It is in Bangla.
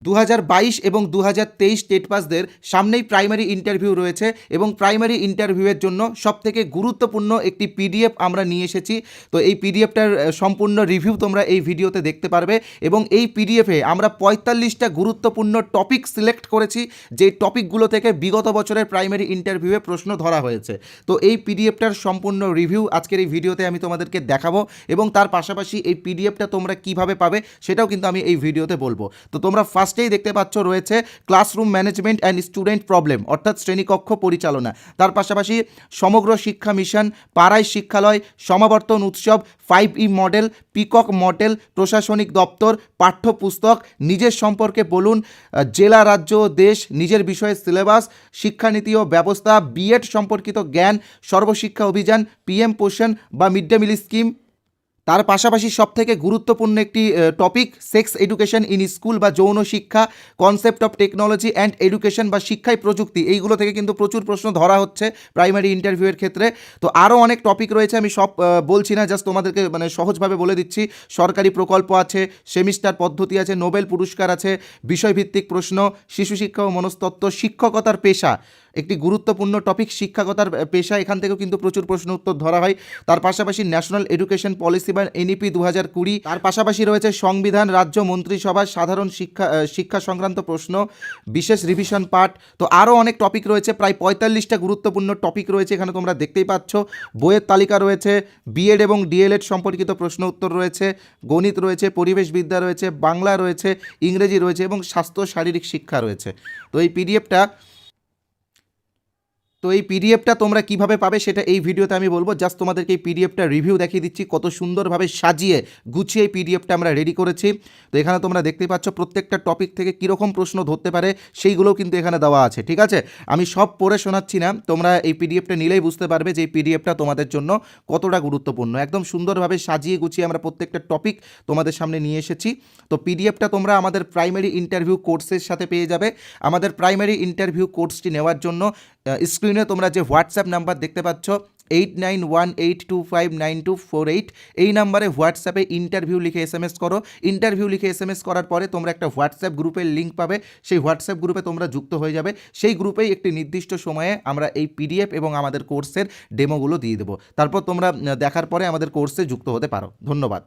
2022 এবং 2023 টেট পাসদের সামনেই প্রাইমারি ইন্টারভিউ রয়েছে এবং প্রাইমারি ইন্টারভিউয়ের জন্য সবথেকে গুরুত্বপূর্ণ একটি পিডিএফ আমরা নিয়ে এসেছি। তো এই পিডিএফটার সম্পূর্ণ রিভিউ তোমরা এই ভিডিওতে দেখতে পারবে এবং এই পিডিএফে আমরা 45টা গুরুত্বপূর্ণ টপিক সিলেক্ট করেছি, যে টপিকগুলো থেকে বিগত বছরের প্রাইমারি ইন্টারভিউয়ে প্রশ্ন ধরা হয়েছে। তো এই পিডিএফটার সম্পূর্ণ রিভিউ আজকের এই ভিডিওতে আমি তোমাদেরকে দেখাবো এবং তার পাশাপাশি এই পিডিএফটা তোমরা কিভাবে পাবে সেটাও কিন্তু আমি এই ভিডিওতে বলবো। তো তোমরা ফার্স্টেই দেখতে পাচ্ছ রয়েছে classroom management and student problem, অর্থাৎ শ্রেণীকক্ষ পরিচালনা। তার পাশাপাশি সমগ্র শিক্ষা মিশন, পাড়ায় শিক্ষালয়, সমাবর্তন উৎসব, 5E মডেল, পিকক মডেল, প্রশাসনিক দপ্তর, পাঠ্যপুস্তক, নিজের সম্পর্কে বলুন, জেলা রাজ্য দেশ, নিজের বিষয়ে সিলেবাস, শিক্ষানীতি ও ব্যবস্থা, বিএড সম্পর্কিত জ্ঞান, সর্বশিক্ষা অভিযান, পিএম পোষণ বা মিড ডে মিল স্কিম। তার পাশাপাশি সবথেকে গুরুত্বপূর্ণ একটি topic sex education in school বা যৌন শিক্ষা, concept of technology and education বা শিক্ষায় প্রযুক্তি। এইগুলো থেকে কিন্তু প্রচুর প্রশ্ন ধরা হচ্ছে প্রাইমারি ইন্টারভিউয়ের ক্ষেত্রে। তো আরও অনেক টপিক রয়েছে, আমি সব বলছি না, জাস্ট তোমাদেরকে সহজভাবে বলে দিচ্ছি। সরকারি প্রকল্প আছে, সেমিস্টার পদ্ধতি আছে, নোবেল পুরস্কার আছে, বিষয়ভিত্তিক প্রশ্ন, শিশু শিক্ষা ও মনস্তত্ত্ব, শিক্ষকতার পেশা একটি গুরুত্বপূর্ণ টপিক, শিক্ষকতার পেশা, এখান থেকেও কিন্তু প্রচুর প্রশ্ন উত্তর ধরা হয়। তার পাশাপাশি ন্যাশনাল এডুকেশন পলিসি বা এনইপি 2020, তার পাশাপাশি রয়েছে সংবিধান, রাজ্য মন্ত্রিসভা, সাধারণ শিক্ষা সংক্রান্ত প্রশ্ন, বিশেষ রিভিশন পার্ট। তো আরও অনেক টপিক রয়েছে, প্রায় 45টা গুরুত্বপূর্ণ টপিক রয়েছে এখানে, তোমরা দেখতেই পাচ্ছ। বইয়ের তালিকা রয়েছে, বিএড এবং ডিএলএড সম্পর্কিত প্রশ্ন উত্তর রয়েছে, গণিত রয়েছে, পরিবেশবিদ্যা রয়েছে, বাংলা রয়েছে, ইংরেজি রয়েছে এবং স্বাস্থ্য শারীরিক শিক্ষা রয়েছে। তো এই পিডিএফটা তোমরা কিভাবে পাবে সেটা এই ভিডিওতে আমি বলবো। জাস্ট তোমাদেরকে এই পিডিএফটা রিভিউ দেখিয়ে দিচ্ছি, কত সুন্দরভাবে সাজিয়ে গুছিয়ে এই পিডিএফটা আমরা রেডি করেছি। তো এখানে তোমরা দেখতে পাচ্ছ প্রত্যেকটা টপিক থেকে কীরকম প্রশ্ন ধরতে পারে সেইগুলোও কিন্তু এখানে দেওয়া আছে, ঠিক আছে। আমি সব পড়ে শোনাচ্ছি না, তোমরা এই পিডিএফটা নিলেই বুঝতে পারবে যে এই পিডিএফটা তোমাদের জন্য কতটা গুরুত্বপূর্ণ। একদম সুন্দরভাবে সাজিয়ে গুছিয়ে আমরা প্রত্যেকটা টপিক তোমাদের সামনে নিয়ে এসেছি। তো পিডিএফটা তোমরা আমাদের প্রাইমারি ইন্টারভিউ কোর্সের সাথে পেয়ে যাবে। আমাদের প্রাইমারি ইন্টারভিউ কোর্সটি নেওয়ার জন্য স্ক্রিনে তোমরা যে হোয়াটসঅ্যাপ নাম্বার দেখতে পাচ্ছ 8918259248, এই নাম্বারে হোয়াটসঅ্যাপে ইন্টারভিউ লিখে SMS করো। ইন্টারভিউ লিখে SMS করার পরে তোমরা একটা হোয়াটসঅ্যাপ গ্রুপের লিঙ্ক পাবে, সেই হোয়াটসঅ্যাপ গ্রুপে তোমরা যুক্ত হয়ে যাবে। সেই গ্রুপেই একটি নির্দিষ্ট সময়ে আমরা এই পিডিএফ এবং আমাদের কোর্সের ডেমোগুলো দিয়ে দেবো। তারপর তোমরা দেখার পরে আমাদের কোর্সে যুক্ত হতে পারো। ধন্যবাদ।